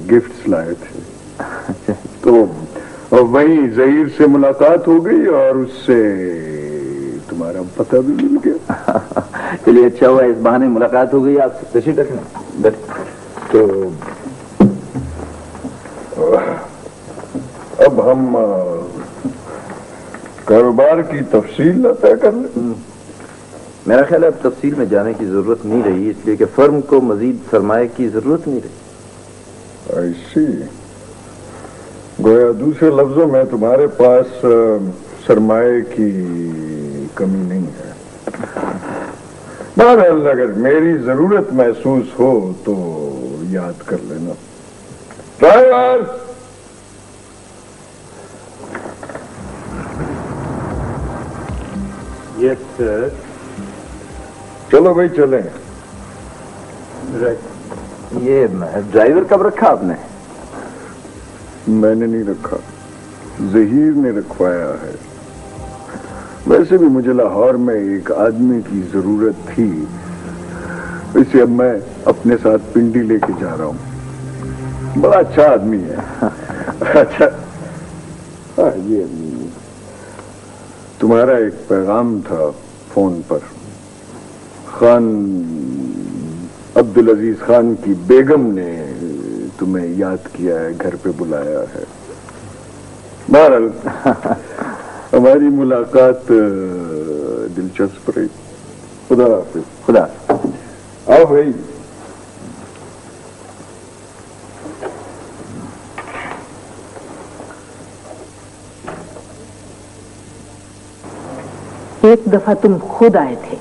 Gifts लाए थे। तो वहीं जहीर से मुलाकात हो गई और उससे तुम्हारा पता भी मिल गया। चलिए अच्छा हुआ, इस बहाने मुलाकात हो गई आपसे। तशरीफ रखना। तो अब हम कारोबार की तफसील तय कर लें। मेरा ख्याल है अब तफसील में जाने की जरूरत नहीं रही, इसलिए कि फर्म को मजीद सरमाए की जरूरत नहीं रही। ऐसी गोया दूसरे लफ्जों में तुम्हारे पास सरमाए की कमी नहीं है। बहरहाल अगर मेरी जरूरत महसूस हो तो याद कर लेना। Driver, yes sir. चलो भाई चलें। ये ड्राइवर कब रखा आपने? मैंने नहीं रखा, जहीर ने रखवाया है। वैसे भी मुझे लाहौर में एक आदमी की जरूरत थी, इसे अब मैं अपने साथ पिंडी लेके जा रहा हूं। बड़ा अच्छा आदमी है। अच्छा हाँ, ये तुम्हारा एक पैगाम था फोन पर। खान अब्दुल अजीज खान की बेगम ने तुम्हें याद किया है, घर पे बुलाया है। बहरहाल हमारी मुलाकात दिलचस्प रही। खुदा हाफिज। खुदा। आओ भाई। एक दफा तुम खुद आए थे,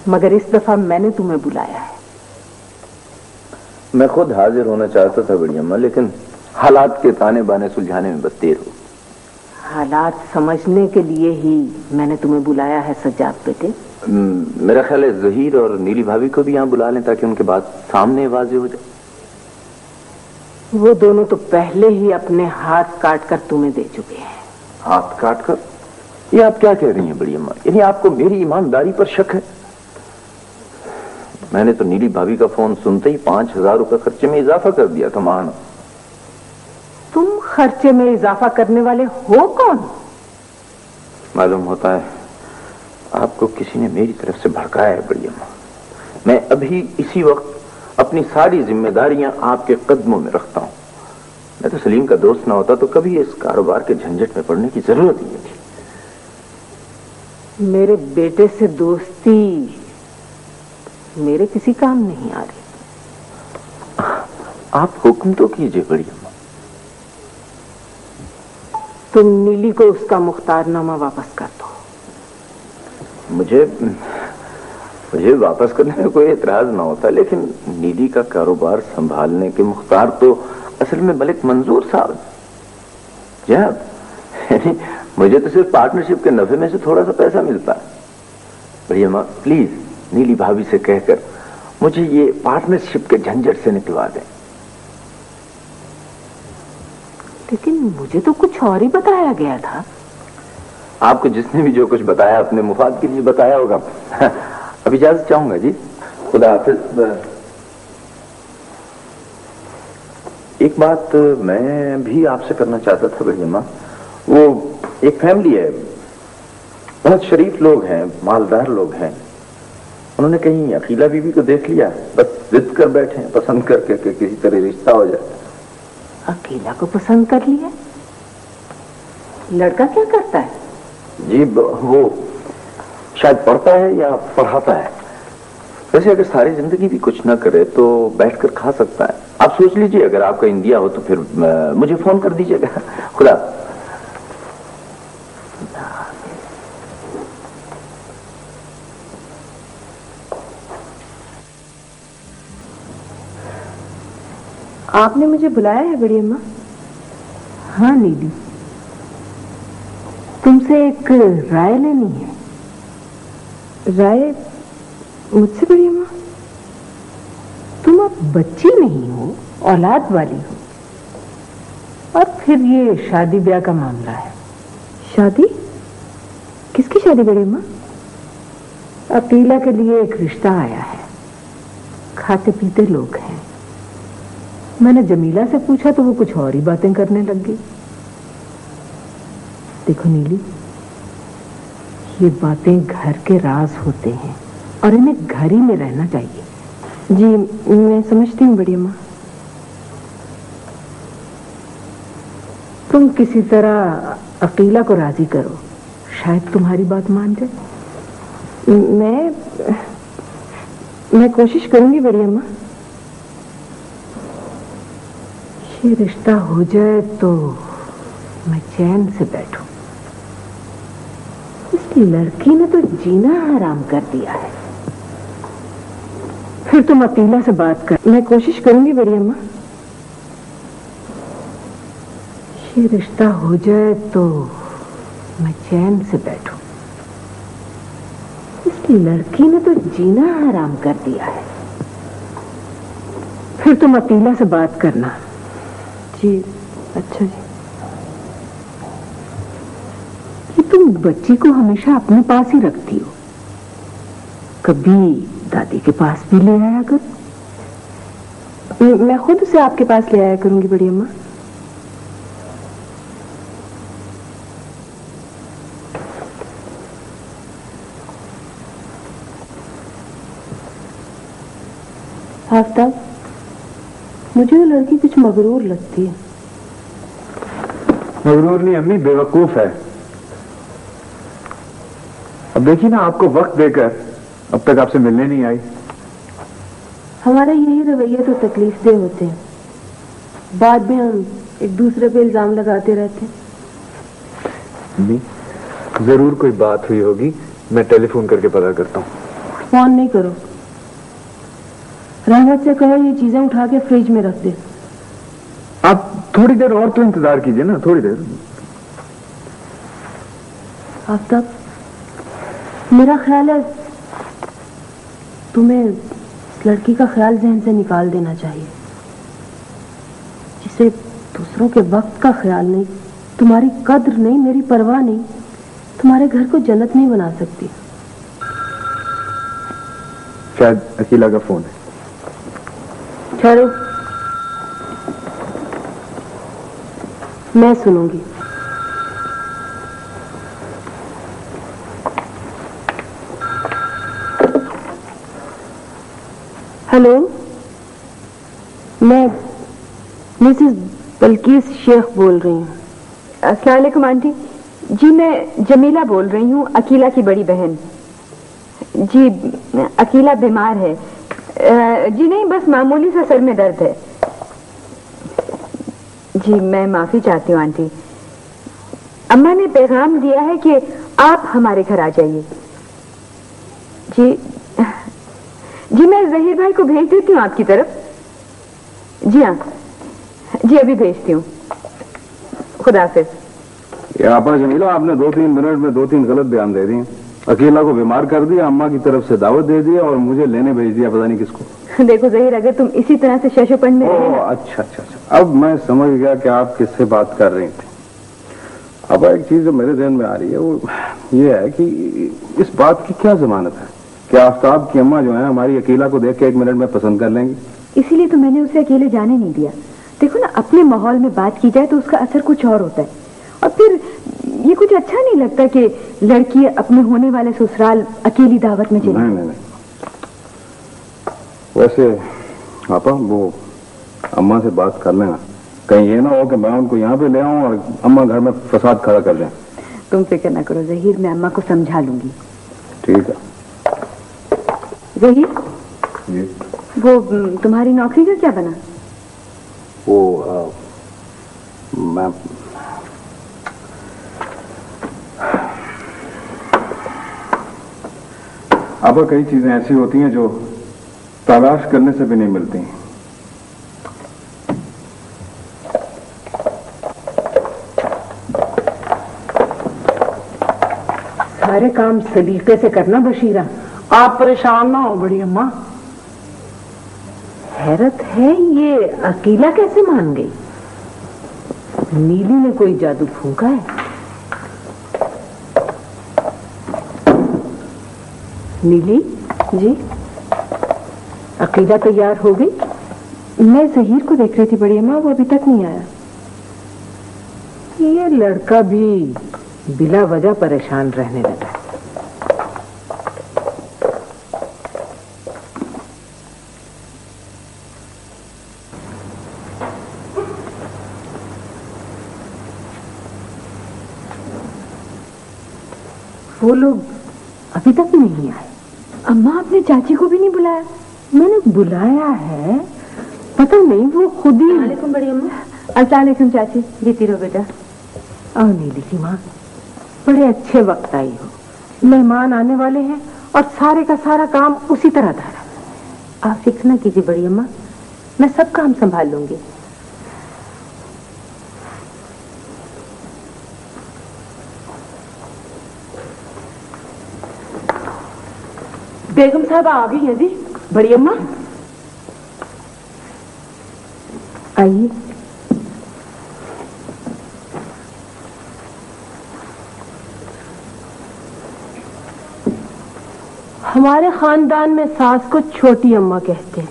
मगर इस दफा मैंने तुम्हें बुलाया है। मैं खुद हाजिर होना चाहता था बड़ी अम्मा, लेकिन हालात के ताने बाने सुलझाने में बस देर हो। हालात समझने के लिए ही मैंने तुम्हें बुलाया है सज्जाद बेटे। मेरा ख्याल है जहीर और नीली भाभी को भी यहाँ बुला लें ताकि उनके बात सामने वाज़ेह हो जाए। वो दोनों तो पहले ही अपने हाथ काट कर तुम्हें दे चुके हैं। हाथ काट कर? ये आप क्या कह रही हैं बड़ी अम्मा? यानी आपको मेरी ईमानदारी पर शक है? मैंने तो नीली भाभी का फोन सुनते ही 5,000 रुपए खर्चे में इजाफा कर दिया था महाना। तुम खर्चे में इजाफा करने वाले हो कौन? मालूम होता है आपको किसी ने मेरी तरफ से भड़काया है बड़ी अम्मा। मैं अभी इसी वक्त अपनी सारी जिम्मेदारियां आपके कदमों में रखता हूं। मैं तो सलीम का दोस्त ना होता तो कभी इस कारोबार के झंझट में पड़ने की जरूरत ही नहीं थी। मेरे बेटे से दोस्ती मेरे किसी काम नहीं आ रही। आप हुक्म तो कीजिए बड़ी अम्मा। तुम नीली को उसका मुख्तारनामा वापस कर दो। मुझे वापस करने में कोई एतराज ना होता, लेकिन नीली का कारोबार संभालने के मुख्तार तो असल में मलिक मंजूर साहब। यानी मुझे तो सिर्फ पार्टनरशिप के नफे में से थोड़ा सा पैसा मिलता है। बड़ी अम्मा प्लीज नीली भाभी से कहकर मुझे ये पार्टनरशिप के झंझट से निकलवा दें। लेकिन मुझे तो कुछ और ही बताया गया था। आपको जिसने भी जो कुछ बताया अपने मुफाद के लिए बताया होगा। अब इजाजत चाहूंगा जी। खुदा हाफिज। एक बात मैं भी आपसे करना चाहता था बड़ी अम्मा। वो एक फैमिली है, बहुत शरीफ लोग हैं, मालदार लोग हैं। उन्होंने कहीं अकीला बीबी को देख लिया, बस जिद कर बैठे हैं पसंद करके कि किसी तरह रिश्ता हो जाए। अकीला को पसंद कर लिया? लड़का क्या करता है? जी वो शायद पढ़ता है या पढ़ाता है। वैसे अगर सारी जिंदगी भी कुछ ना करे तो बैठकर खा सकता है। आप सोच लीजिए, अगर आपका इंडिया हो तो फिर मुझे फोन कर दीजिएगा। खुदा। आपने मुझे बुलाया है बड़ी अम्मा? हाँ नीली, तुमसे एक राय लेनी है। राय मुझसे बड़ी अम्मा? तुम अब बच्ची नहीं हो, औलाद वाली हो, और फिर ये शादी ब्याह का मामला है। शादी? किसकी शादी बड़ी अम्मा? अकीला के लिए एक रिश्ता आया है। खाते पीते लोग हैं, मैंने जमीला से पूछा तो वो कुछ और ही बातें करने लग गई। देखो नीली, ये बातें घर के राज होते हैं और इन्हें घर ही में रहना चाहिए। जी मैं समझती हूँ बड़ी अम्मा। तुम किसी तरह अकीला को राजी करो, शायद तुम्हारी बात मान जाए। मैं कोशिश करूंगी बड़ी अम्मा। ये रिश्ता हो जाए तो मैं चैन से बैठूं। इस लड़की ने तो जीना हराम कर दिया है। फिर तुम अकीला से बात कर। मैं कोशिश करूंगी बड़ी अम्मा। ये रिश्ता हो जाए तो मैं चैन से बैठूं। इस लड़की ने तो जीना हराम कर दिया है। फिर तुम अकीला से बात करना। जी अच्छा जी। कि तुम बच्ची को हमेशा अपने पास ही रखती हो, कभी दादी के पास भी ले आया कर। मैं खुद उसे आपके पास ले आया करूंगी बड़ी अम्मा। आफ्ताब, मुझे वो लड़की कुछ मगरूर लगती है। मगरूर नहीं अम्मी, बेवकूफ है। अब देखिए ना, आपको वक्त देकर अब तक आपसे मिलने नहीं आई। हमारा यही रवैया तो तकलीफ दे होते हैं, बाद में हम एक दूसरे पे इल्जाम लगाते रहते हैं। अम्मी, जरूर कोई बात हुई होगी, मैं टेलीफोन करके पता करता हूँ। फोन नहीं करो, रहमत से कहो ये चीजें उठा के फ्रिज में रख दे। आप थोड़ी देर और तो इंतजार कीजिए ना, थोड़ी देर। आफ्ताब, मेरा ख्याल है तुम्हें इस लड़की का ख्याल जहन से निकाल देना चाहिए, जिसे दूसरों के वक्त का ख्याल नहीं, तुम्हारी कद्र नहीं, मेरी परवाह नहीं, तुम्हारे घर को जन्नत नहीं बना सकती। शायद अकीला का फोन है। ठहरो, मैं सुनूंगी। हेलो, मैं मिसेस बल्कीस शेख बोल रही हूँ। अस्सलाम वालेकुम आंटी जी, मैं जमीला बोल रही हूँ, अकीला की बड़ी बहन। जी अकीला बीमार है। जी नहीं, बस मामूली सा सर में दर्द है। जी मैं माफी चाहती हूँ आंटी, अम्मा ने पैगाम दिया है कि आप हमारे घर आ जाइए। जी जी मैं जहीर भाई को भेज देती हूँ आपकी तरफ। जी हाँ जी, अभी भेजती हूँ। खुदा हाफिज। आपा जमीला, आपने 2-3 मिनट में 2-3 गलत बयान दे दिए। अकेला को बीमार कर दिया, अम्मा की तरफ से दावत दे दिया और मुझे लेने भेज दिया पता नहीं किसको। देखो जहीर, अगर तुम इसी तरह से शशोपन में रहे ना। अच्छा, अब मैं समझ गया कि आप किससे बात कर रही थी। अब एक चीज जो मेरे ध्यान में आ रही है वो ये है कि इस बात की क्या जमानत है कि आफ्ताब की अम्मा जो है हमारी अकेला को देख के 1 मिनट में पसंद कर लेंगी। इसीलिए तो मैंने उसे अकेले जाने नहीं दिया। देखो ना, अपने माहौल में बात की जाए तो उसका असर कुछ और होता है, और फिर ये कुछ अच्छा नहीं लगता कि लड़की अपने होने वाले ससुराल अकेली दावत में चली। नहीं, वैसे आपा वो अम्मा से बात कर लेना, कहीं ये ना हो कि मैं उनको यहाँ पे ले आऊं और अम्मा घर में फसाद खड़ा कर दें। तुम फिक्र ना करो जहीर, मैं अम्मा को समझा लूंगी। ठीक है जहीर, जी। वो तुम्हारी नौकरी का क्या बना? वो मैं अब कई चीजें ऐसी होती हैं जो तलाश करने से भी नहीं मिलती। सारे काम सलीके से करना बशीरा। आप परेशान ना हो बड़ी अम्मा। हैरत है, ये अकेला कैसे मान गई? नीली ने कोई जादू फूंका है। नीली जी अकेला तैयार हो गई? मैं जहीर को देख रही थी बड़ी अम्मा, वो अभी तक नहीं आया। ये लड़का भी बिला वजह परेशान रहने लगा। वो लोग अभी तक नहीं आए। अम्मा आपने चाची को भी नहीं बुलाया? मैंने बुलाया है, पता नहीं वो खुद ही। वालेकुम बड़ी अम्मा। अस्सलाम वालेकुम चाची, जीती रहो बेटा। और नीली की माँ, बड़े अच्छे वक्त आई हो। मेहमान आने वाले हैं और सारे का सारा काम उसी तरह धारा। आप फिक्र ना कीजिए बड़ी अम्मा, मैं सब काम संभाल लूंगी। बेगम साहब आ गई है जी। बड़ी अम्मा आइए। हमारे खानदान में सास को छोटी अम्मा कहते हैं।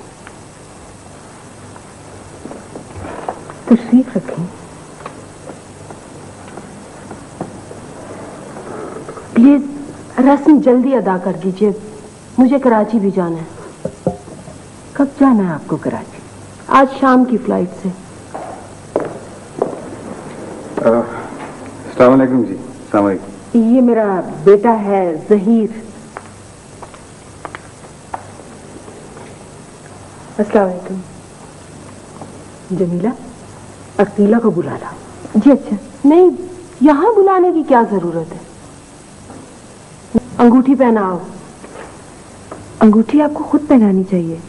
तशरीफ रखें। प्लीज रस्म जल्दी अदा कर दीजिए, मुझे कराची भी जाना है। कब जाना है आपको कराची? आज शाम की फ्लाइट से। अस्सलाम वालेकुम जी। अस्सलाम वालेकुम। ये मेरा बेटा है जहीर। अस्सलाम वालेकुम। जमीला, अकीला को बुला ला। जी अच्छा। नहीं, यहाँ बुलाने की क्या जरूरत है? अंगूठी पहनाओ। अंगूठी आपको खुद पहनानी चाहिए।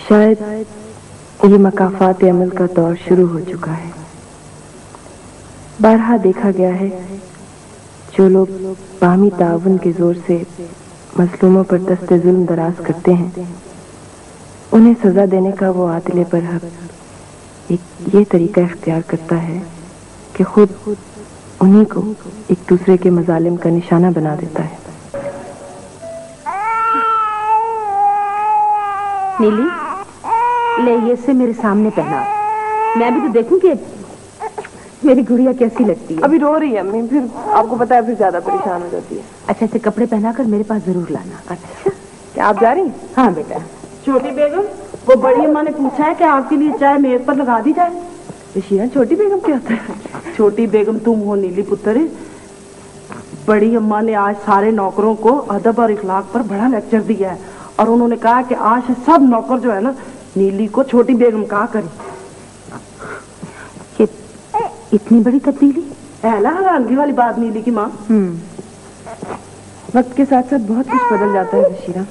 शायद ये मकाफात अमल का दौर शुरू हो चुका है। बारहा देखा गया है, जो लोग बाहमी ताउन के जोर से मजलूमों पर दस्ते जुल्म दराज करते हैं, उन्हें सजा देने का वो आदिले पर हक एक ये तरीका इख्तियार करता है कि खुद उन्हीं को एक दूसरे के मजालिम का निशाना बना देता है। नीली, ले ये से मेरे सामने पहना, मैं भी तो देखूं कि मेरी गुड़िया कैसी लगती है। अभी रो रही है अम्मी, फिर आपको पता है फिर ज्यादा परेशान हो जाती है। अच्छा, ऐसे कपड़े पहनाकर मेरे पास जरूर लाना। अच्छा, क्या आप जा रही हैं? हाँ बेटा। छोटी बेगम, वो बड़ी अम्मा ने पूछा है कि आपके लिए चाय मेज पर लगा दी जाए। ऋषिया, छोटी बेगम क्या होता है? छोटी बेगम तुम हो नीली पुत्र। बड़ी अम्मा ने आज सारे नौकरों को अदब और इखलाक पर बड़ा लेक्चर दिया है और उन्होंने कहा कि आज से सब नौकर जो है ना, नीली को छोटी बेगम कहा करें। इतनी बड़ी तब्दीली है ना हैरानगी वाली बात नीली की माँ। वक्त के साथ साथ बहुत कुछ बदल जाता है ऋषिया।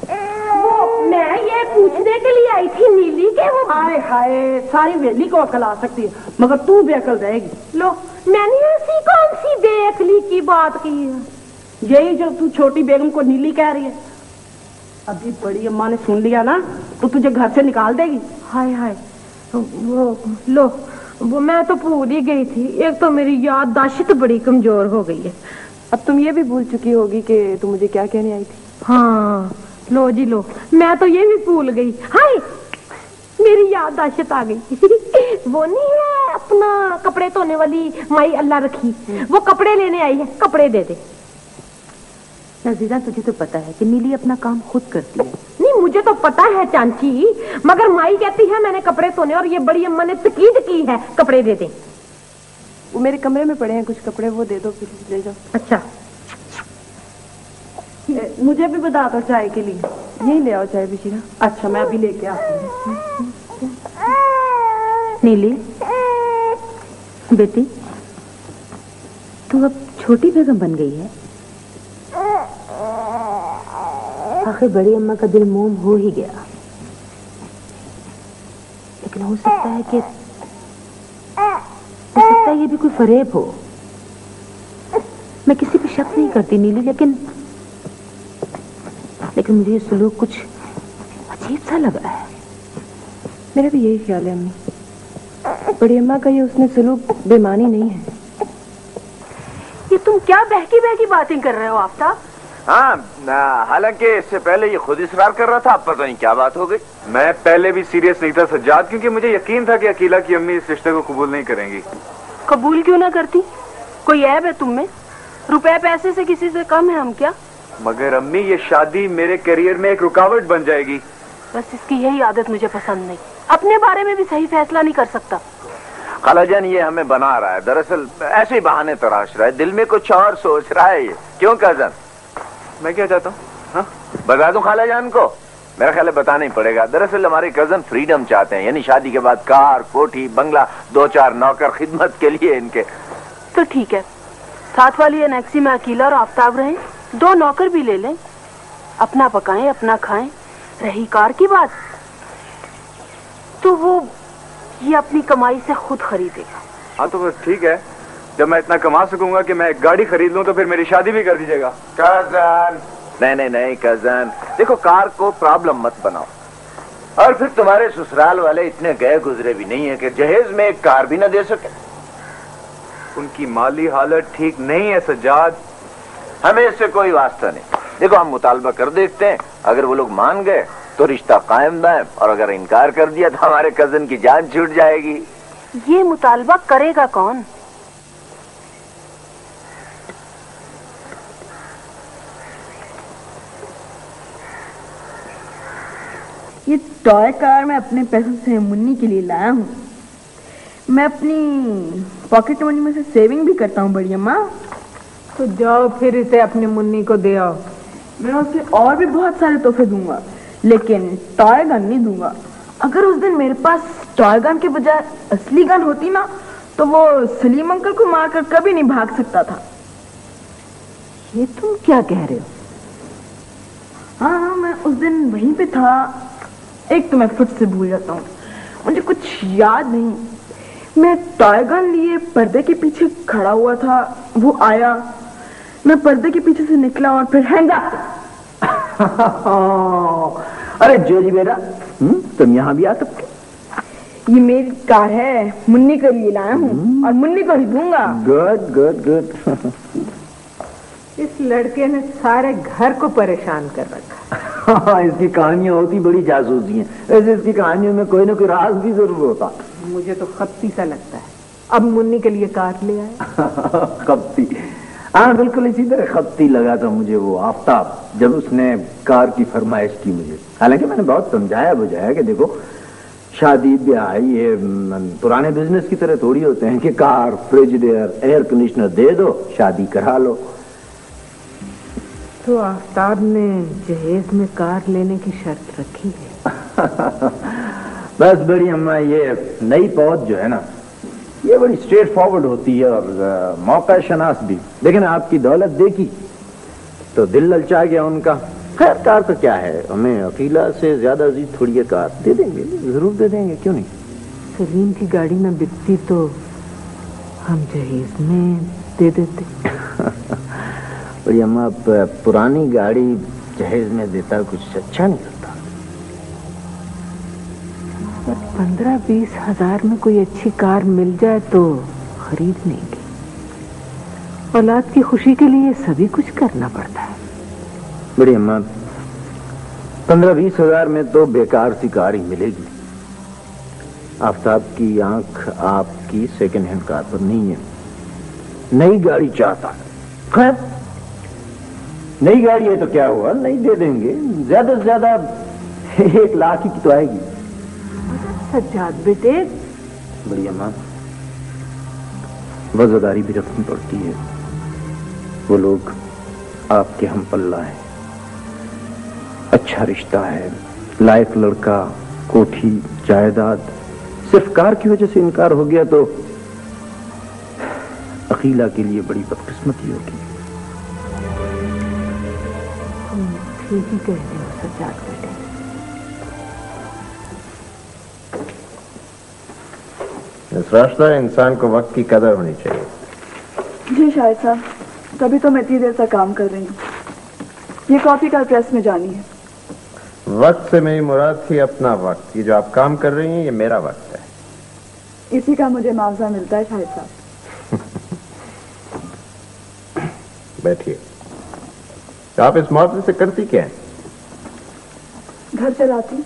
मैं ये पूछने के लिए आई थी नीली के वो हाय हाय सारी वेली को अकल आ सकती है मगर तू बेअकल रहेगी। लो, मैंने ऐसी कौन सी बेअकली की बात की है? यही जो तू छोटी बेगम को नीली कह रही है, अभी बड़ी अम्मा ने सुन लिया ना तो तुझे घर से निकाल देगी। हाय हाय, वो लो, वो मैं तो भूल ही गई थी। एक तो मेरी याददाश्त बड़ी कमजोर हो गई है। अब तुम ये भी भूल चुकी होगी कि तुम मुझे क्या कहने आई थी। हाँ, लो जी लो, मैं तो ये भी भूल गई। हाय, मेरी याददाश्त आ गई। वो नहीं है अपना कपड़े धोने वाली माई अल्लाह रखी, वो कपड़े लेने आई है, कपड़े दे दे। नजीरा, तुझे तो पता है कि नीली अपना काम खुद करती है। नहीं, मुझे तो पता है चांची, मगर माई कहती है मैंने कपड़े धोने और ये बड़ी अम्मा ने तकीद की है कपड़े दे दे। वो मेरे कमरे में पड़े हैं कुछ कपड़े, वो दे दो, प्लीज ले जाओ। अच्छा, मुझे भी बता दो चाय के लिए। यही ले आओ चाय बिशीरा। अच्छा मैं अभी लेके आती हूँ। नीली बेटी, तू अब छोटी बेगम बन गई है। आखिर बड़ी अम्मा का दिल मोम हो ही गया, लेकिन हो सकता है ये भी कोई फरेब हो। मैं किसी पे शक नहीं करती नीली, लेकिन मुझे ये सुलूक कुछ अजीब सा लगा है। मेरा भी यही ख्याल है अम्मी। बड़ी अम्मा का ये उसने सुलूक बेमानी नहीं है। ये तुम क्या बहकी बहकी बातें कर रहे हो आफ्ताब? हाँ, हालांकि इससे पहले ये खुद इसरार कर रहा था, अब पता नहीं क्या बात हो गई। मैं पहले भी सीरियस नहीं था सज्जाद, क्योंकि मुझे यकीन था कि अकीला की अम्मी इस रिश्ते को कबूल नहीं करेंगी। कबूल क्यों ना करती? कोई ऐब है तुम में? रुपए पैसे से किसी से कम है हम क्या? मगर अम्मी, ये शादी मेरे करियर में एक रुकावट बन जाएगी। बस इसकी यही आदत मुझे पसंद नहीं। अपने बारे में भी सही फैसला नहीं कर सकता। खालाजान ये हमें बना रहा है, दरअसल ऐसे ही बहाने तराश रहा है, दिल में कुछ और सोच रहा है ये। क्यों कजन? मैं क्या चाहता हूँ? हाँ, बता दूं खालाजान को? मेरा ख्याल है बताना ही पड़ेगा। दरअसल हमारे कजन फ्रीडम चाहते हैं, यानी शादी के बाद कार, कोठी, बंगला, 2-4 नौकर खिदमत के लिए इनके। तो ठीक है, साथ वाली एनेक्सी में अकीला और आफ्ताब रहें, 2 नौकर भी ले लें, अपना पकाएं अपना खाएं। रही कार की बात, तो वो ये अपनी कमाई से खुद खरीदेगा। हाँ तो बस ठीक है, जब मैं इतना कमा सकूंगा कि मैं एक गाड़ी खरीद लूं तो फिर मेरी शादी भी कर दीजिएगा। कजन नहीं कजन, देखो कार को प्रॉब्लम मत बनाओ। और फिर तुम्हारे ससुराल वाले इतने गए गुजरे भी नहीं है कि जहेज में एक कार भी ना दे सके। उनकी माली हालत ठीक नहीं है सज्जाद। हमें इससे कोई वास्ता नहीं। देखो हम मुतालबा कर देखते हैं, अगर वो लोग मान गए तो रिश्ता कायम दायम, और अगर इनकार कर दिया तो हमारे कजन की जान छूट जाएगी। ये मुतालबा करेगा कौन? ये टॉय कार मैं अपने पैसों से मुन्नी के लिए लाया हूँ। मैं अपनी पॉकेट मनी में से सेविंग भी करता हूँ बड़ी अम्मा। तो जाओ फिर इसे अपनी मुन्नी को दे आओ। मैं उसे और भी बहुत सारे तोहफे दूंगा, लेकिन टॉय गन नहीं दूंगा। अगर उस दिन मेरे पास टॉय गन के बजाय असली गन होती ना, तो वो सलीम अंकल को मारकर कभी नहीं भाग सकता था। ये तुम क्या कह रहे हो? हाँ, मैं उस दिन वहीं पे था। एक तो मैं फुट से भूल जाता हूँ, मुझे कुछ याद नहीं। मैं टॉय गन लिए पर्दे के पीछे खड़ा हुआ था, वो आया, मैं पर्दे के पीछे से निकला और फिर हैंग अप। अरे जोजी बेटा, तुम यहाँ भी आ सकते? ये मेरी कार है, मुन्नी के लिए लाया हूँ और मुन्नी को ही दूंगा। Good good good. इस लड़के ने सारे घर को परेशान कर रखा। हाँ, इसकी कहानियां होती बड़ी जासूसी हैं। वैसे इसकी कहानियों में कोई ना कोई राज भी जरूर होता। मुझे तो खप्ती सा लगता है। अब मुन्नी के लिए कार ले आए। खप्ती? हाँ बिल्कुल इसी तरह खप्ती लगा था मुझे वो आफ्ताब, जब उसने कार की फरमाइश की मुझे। हालांकि मैंने बहुत समझाया बुझाया कि देखो शादी ब्याह ये पुराने बिजनेस की तरह थोड़ी होते हैं कि कार, फ्रिजरेटर, एयर कंडीशनर दे दो, शादी करा लो। तो आफ्ताब ने जहेज में कार लेने की शर्त रखी है। बस बड़ी अम्मा, ये नई पौध जो है ना, ये बड़ी स्ट्रेट फॉरवर्ड होती है और मौका शनास भी। लेकिन आपकी दौलत देखी तो दिल ललचा गया उनका। खैर कार तो क्या है, हमें अकीला से ज्यादा अजीज थोड़ी है कार। दे देंगे, जरूर दे देंगे, क्यों नहीं। सलीम की गाड़ी में बिकती तो हम जहेज में दे देते। बड़ी अम्मा, पुरानी गाड़ी जहेज में देता कुछ अच्छा नहीं लगता। 15-20 हजार में कोई अच्छी कार मिल जाए तो खरीद लेंगे। औलाद की खुशी के लिए सभी कुछ करना पड़ता है। बड़ी अम्मा, 15-20 हजार में तो बेकार सी कार ही मिलेगी। आफ्ताब की आंख आपकी सेकंड हैंड कार पर नहीं है, नई गाड़ी चाहता है। खैर नई गाड़ी है तो क्या हुआ, नई दे देंगे, ज्यादा से ज्यादा 1 लाख की तो आएगी। सज्जाद बेटे, बड़ी अम्मा, वजहदारी भी रखनी पड़ती है। वो लोग आपके हम पल्ला है, अच्छा रिश्ता है, लायक लड़का, कोठी, जायदाद, सिर्फ कार की वजह से इनकार हो गया तो अकीला के लिए बड़ी बदकिस्मती होगी। ठीक ही कह रहे हो सज्जाद बेटे। इस रास्ता इंसान को वक्त की कदर होनी चाहिए। जी शाहिद साहब, तभी तो मैं इतनी देर तक काम कर रही हूँ। ये कॉपी कल प्रेस में जानी है। वक्त से मेरी मुराद थी अपना वक्त। ये जो आप काम कर रही हैं ये मेरा वक्त है। इसी का मुझे मुआवजा मिलता है शाहिद साहब। बैठिए। आप इस मुआवजे से करती क्या है? घर चलाती।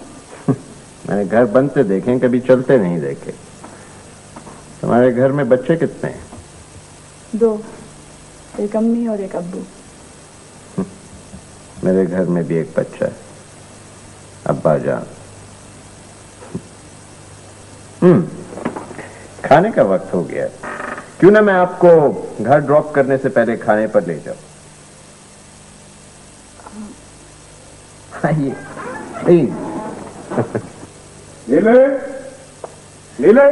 मैंने घर बनते देखे, कभी चलते नहीं देखे। तुम्हारे घर में बच्चे कितने हैं? 2, एक अम्मी और एक अब्बू। मेरे घर में भी एक बच्चा है, अब्बा जान। खाने का वक्त हो गया। क्यों ना मैं आपको घर ड्रॉप करने से पहले खाने पर ले जाऊं? आइए। नीले, नीले।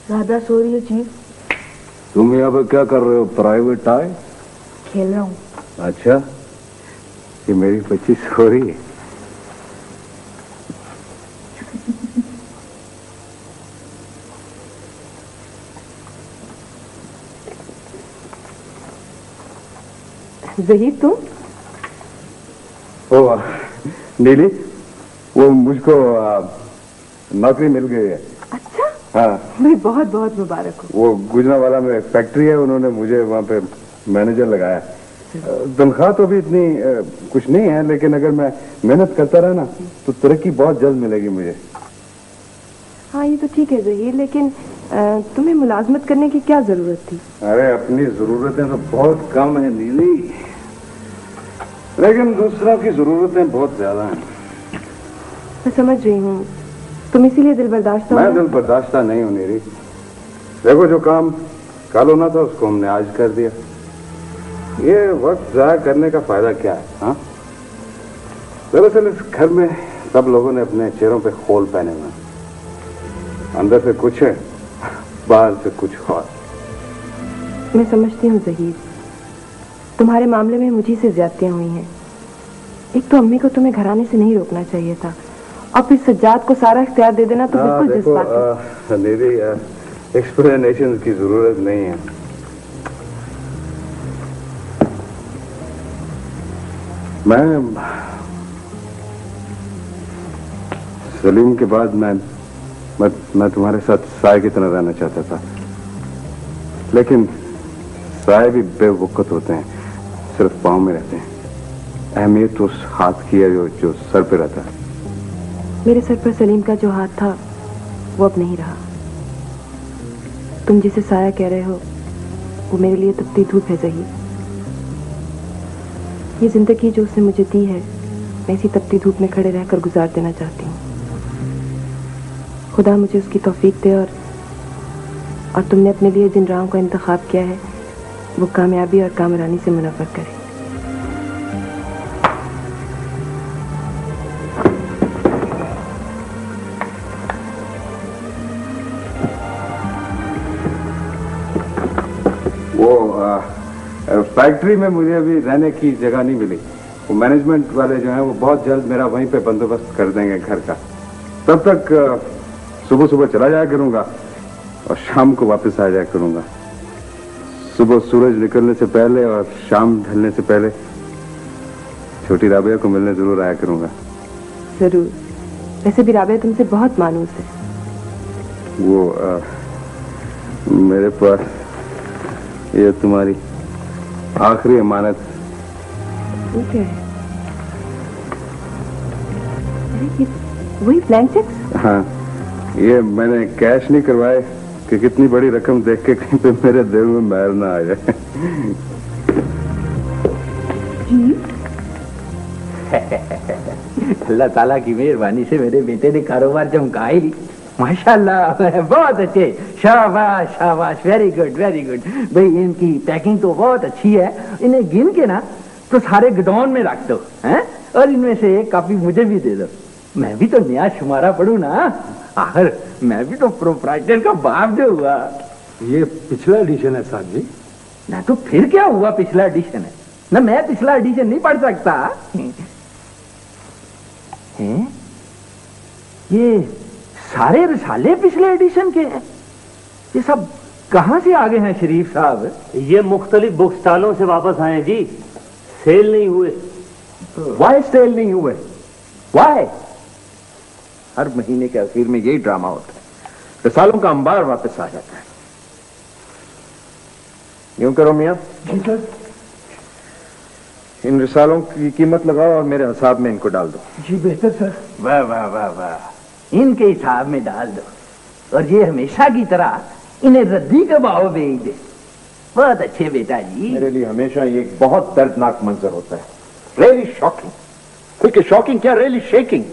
राधा सो रही है चीज। तुम यहाँ पे क्या कर रहे हो? प्राइवेट टाई खेल रहा हूँ। अच्छा, ये मेरी बच्ची सो रही है। ज़हीर तुम? ओ नीली, वो मुझको नौकरी मिल गई है। अच्छा, हाँ भाई बहुत बहुत मुबारक हो। वो गुजरावाला में फैक्ट्री है, उन्होंने मुझे वहाँ पे मैनेजर लगाया। तनख्वाह तो भी इतनी कुछ नहीं है, लेकिन अगर मैं मेहनत करता रहा ना तो तरक्की बहुत जल्द मिलेगी मुझे। हाँ ये तो ठीक है ज़हीर, लेकिन तुम्हें मुलाजमत करने की क्या जरूरत थी? अरे अपनी जरूरतें तो बहुत कम है नीली, लेकिन दूसरों की जरूरतें बहुत ज्यादा हैं। मैं समझ रही हूँ, तुम इसीलिए दिल बर्दाश्त। मैं दिल बर्दाश्ता नहीं हूँ नीली। देखो, जो काम कल होना था उसको हमने आज कर दिया। ये वक्त जाया करने का फायदा क्या है? हाँ, दरअसल इस घर में सब लोगों ने अपने चेहरों पे खोल पहने हुए, अंदर से कुछ है, बाहर से कुछ और। मैं समझती हूँ ज़हीर, तुम्हारे मामले में मुझी से ज्यादतियां हुई हैं। एक तो अम्मी को तुम्हें घराने से नहीं रोकना चाहिए था, और फिर सज्जाद को सारा इख्तियार दे देना तो बिल्कुल जज्बाती। दीदी, एक्सप्लेनेशन की जरूरत नहीं है। मैं सलीम के बाद मैं तुम्हारे साथ साय की तरह रहना चाहता था, लेकिन साय भी बेवकूफ होते हैं, सिर्फ पाँव में रहते हैं। अहमियत उस हाथ की है जो सर पे रहता है। मेरे सर पर सलीम का जो हाथ था वो अब नहीं रहा। तुम जिसे साया कह रहे हो वो मेरे लिए तपती धूप है ज़हीर। ये जिंदगी जो उसने मुझे दी है, मैं इसी तपती धूप में खड़े रहकर गुजार देना चाहती हूँ। खुदा मुझे उसकी तौफीक दे, और तुमने अपने लिए जिन राहों का इंतखाब किया है वो कामयाबी और कामरानी से मुनव्वर करे। फैक्ट्री में मुझे अभी रहने की जगह नहीं मिली। वो मैनेजमेंट वाले जो हैं वो बहुत जल्द मेरा वहीं पे बंदोबस्त कर देंगे घर का। तब तक सुबह सुबह चला जाया करूंगा और शाम को वापस आ जाया करूंगा। सुबह सूरज निकलने से पहले और शाम ढलने से पहले छोटी राबिया को मिलने जरूर आया करूंगा। जरूर। वैसे भी राबिया तुमसे बहुत मानूस है। वो मेरे पास ये तुम्हारी आखिरी अमानत। क्या है? वही ब्लैंक चेक? हाँ, ये मैंने कैश नहीं करवाए कि कितनी बड़ी रकम देख के कहीं पे मेरे दिल में मैल ना आ जाए। अल्लाह ताला की मेहरबानी से मेरे बेटे ने कारोबार चमका ही। माशाल्लाह, बहुत अच्छे। शाबाश शाबाश, वेरी गुड वेरी गुड। भाई इनकी पैकिंग तो बहुत अच्छी है। इन्हें गिन के ना तो सारे गोडाउन में रख दो, हैं? और इनमें से एक कॉपी मुझे भी दे दो, मैं भी तो नया शुमारा पढ़ूं ना। आखिर मैं भी तो प्रोप्राइटर का बाप जो हुआ। ये पिछला एडिशन है साहब जी। ना तो फिर क्या हुआ, पिछला एडिशन है ना, मैं पिछला एडिशन नहीं पढ़ सकता। हैं? ये सारे रिसाले पिछले एडिशन के हैं। ये सब कहां से आ गए हैं शरीफ साहब? ये मुख्तलिफ बुक स्टॉलों से वापस आए जी, सेल नहीं हुए। वाई सेल नहीं हुए? वाई? हर महीने के आखिर में यही ड्रामा होता है, रिसालों का अंबार वापस आ जाता है। यूं करो मियां, जी सर। इन रिसालों की कीमत लगाओ और मेरे हिसाब में इनको डाल दो। जी बेहतर सर। वाह वाह वाह वाह, इनके हिसाब में डाल दो और ये हमेशा की तरह इन्हें रद्दी के भाव बेच दे। बहुत अच्छे बेटा जी। मेरे लिए हमेशा ये एक बहुत दर्दनाक मंजर होता है, रियली शॉकिंग। क्योंकि शॉकिंग क्या, रियली शेकिंग।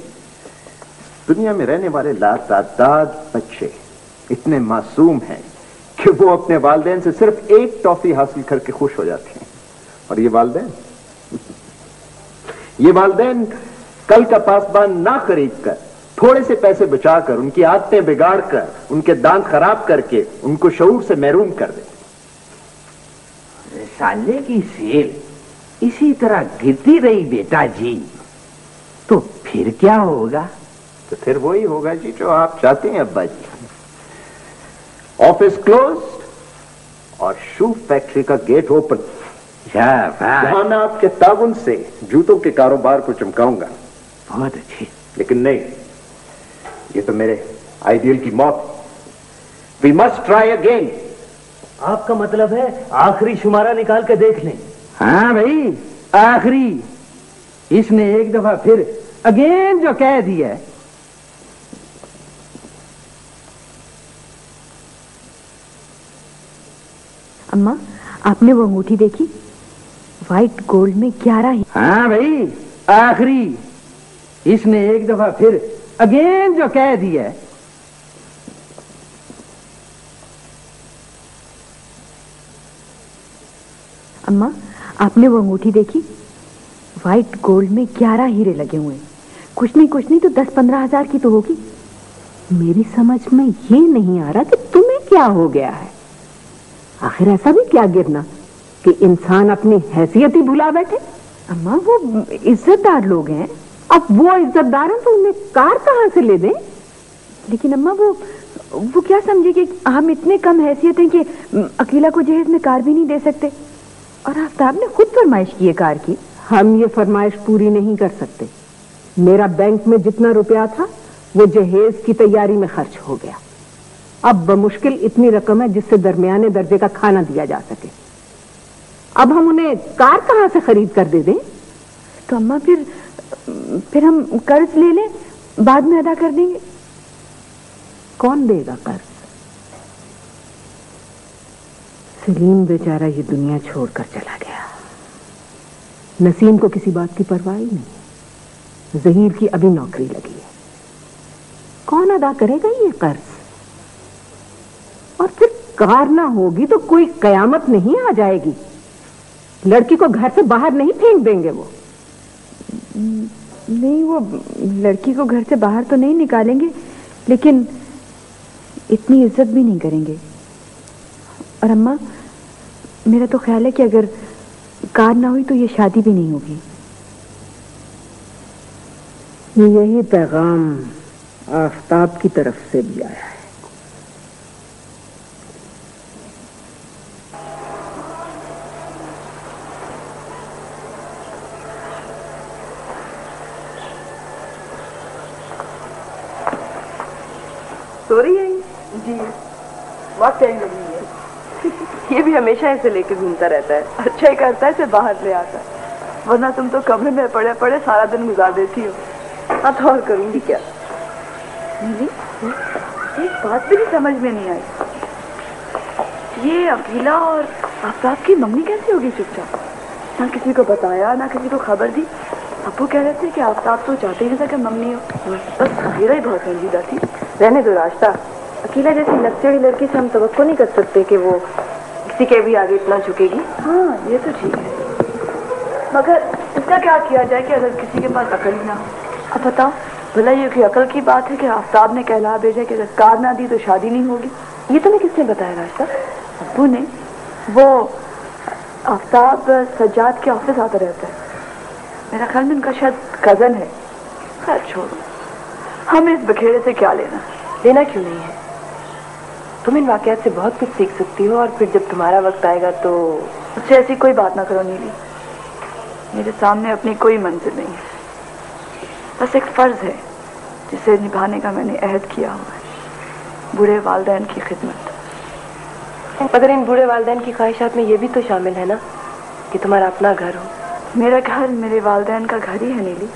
दुनिया में रहने वाले लातादाद बच्चे इतने मासूम हैं कि वो अपने वालिदैन से सिर्फ एक टॉफी हासिल करके खुश हो जाते हैं। और ये वालिदैन कल का पासबान ना खरीद कर, थोड़े से पैसे बचाकर, उनकी आदतें बिगाड़ कर, उनके दांत खराब करके उनको शऊर से महरूम कर देते। साले की सेल इसी तरह गिरती रही बेटा जी तो फिर क्या होगा? तो फिर वही होगा जी जो आप चाहते हैं अब्बा जी। ऑफिस क्लोज और शू फैक्ट्री का गेट ओपन। जहां मैं आपके ताउन से जूतों के कारोबार को चमकाऊंगा। बहुत अच्छे। लेकिन नहीं, ये तो मेरे आइडियल की मौत। We must try again. आपका मतलब है आखिरी शुमारा निकाल के देख लें? हाँ भाई, आखिरी। इसने एक दफा फिर अगेन जो कह दिया है। अम्मा, आपने वो अंगूठी देखी? व्हाइट गोल्ड में 11 ही। हाँ भाई, आखिरी। इसने एक दफा फिर अगेन जो कह दिया है। अम्मा, आपने वो अंगूठी देखी? व्हाइट गोल्ड में 11 हीरे लगे हुए हैं। कुछ नहीं तो 10-15 हजार की तो होगी। मेरी समझ में ये नहीं आ रहा कि तुम्हें क्या हो गया है। आखिर ऐसा भी क्या गिरना कि इंसान अपनी हैसियत ही भुला बैठे। अम्मा, वो इज्जतदार लोग हैं। अब वो इज्जतदार हैं तो उन्हें कार कहां से ले दें? लेकिन अम्मा, वो क्या समझे कि हम इतने कम हैसियत हैं कि अकीला को जहेज में कार भी नहीं दे सकते। और आफ्ताब ने खुद फरमाइश की है कार की। हम ये फरमाइश पूरी नहीं कर सकते। मेरा बैंक में जितना रुपया था वो जहेज की तैयारी में खर्च हो गया। अब बमुश्किल इतनी रकम है जिससे दरमियाने दर्जे का खाना दिया जा सके। अब हम उन्हें कार कहां से खरीद कर दे दें? तो अम्मा, फिर हम कर्ज ले लें, बाद में अदा कर देंगे। कौन देगा कर्ज? सलीम बेचारा ये दुनिया छोड़कर चला गया। नसीम को किसी बात की परवाह ही नहीं। जहीर की अभी नौकरी लगी है। कौन अदा करेगा ये कर्ज? और फिर कार ना होगी तो कोई कयामत नहीं आ जाएगी। लड़की को घर से बाहर नहीं फेंक देंगे वो। नहीं, वो लड़की को घर से बाहर तो नहीं निकालेंगे, लेकिन इतनी इज्जत भी नहीं करेंगे। और अम्मा, मेरा तो ख्याल है कि अगर कार ना हुई तो ये शादी भी नहीं होगी। यही पैगाम आफ्ताब की तरफ से भी आया है। सो रही है जी? बहुत टाइम लगी है। ये भी हमेशा ऐसे लेके घूमता रहता है। अच्छा ही करता है इसे बाहर ले आता है, वरना तुम तो कमरे में पड़े पड़े सारा दिन गुजार देती हो। हाँ, तो और करूंगी क्या? नहीं, एक बात भी नहीं समझ में नहीं आई। ये अकीला और आफ्ताब की मम्मी कैसे होगी चुपचाप? ना किसी को बताया, ना किसी को खबर दी। अब्बू कह रहे थे कि आफ्ताब तो चाहते ही नहीं था कि मम्मी हो, बस अकीला ही बहुत संजीदा थी। रहने दो रास्ता। अकीला जैसी लक्चड़ी लड़की से हम तवक्को नहीं कर सकते कि वो किसी के भी आगे इतना झुकेगी। हाँ, ये तो ठीक है। मगर इसका क्या किया जाए कि अगर किसी के पास अकल ही ना हो? अब बताओ, भला ये कोई अकल की बात है कि आफ्ताब ने कहला भेजा कि अगर कार ना दी तो शादी नहीं होगी? ये तुम्हें किसने बताया रास्ता? अब्बू ने। वो आफ्ताब सज्जाद के ऑफिस आता रहता है, मेरा ख्याल में उनका शायद कजन है। खैर छोड़ो, हमें इस बखेड़े से क्या लेना? लेना क्यों नहीं है? तुम इन वाकयात से बहुत कुछ सीख सकती हो और फिर जब तुम्हारा वक्त आएगा तो। मुझसे ऐसी कोई बात ना करो नीली, मेरे सामने अपनी कोई मंजिल नहीं है, बस एक फर्ज है जिसे निभाने का मैंने अहद किया हुआ है, बूढ़े वालिदैन की खिदमत। मगर इन बूढ़े वालिदैन की ख्वाहिशात में ये भी तो शामिल है ना कि तुम्हारा अपना घर हो। मेरा घर मेरे वालिदैन का घर ही है नीली।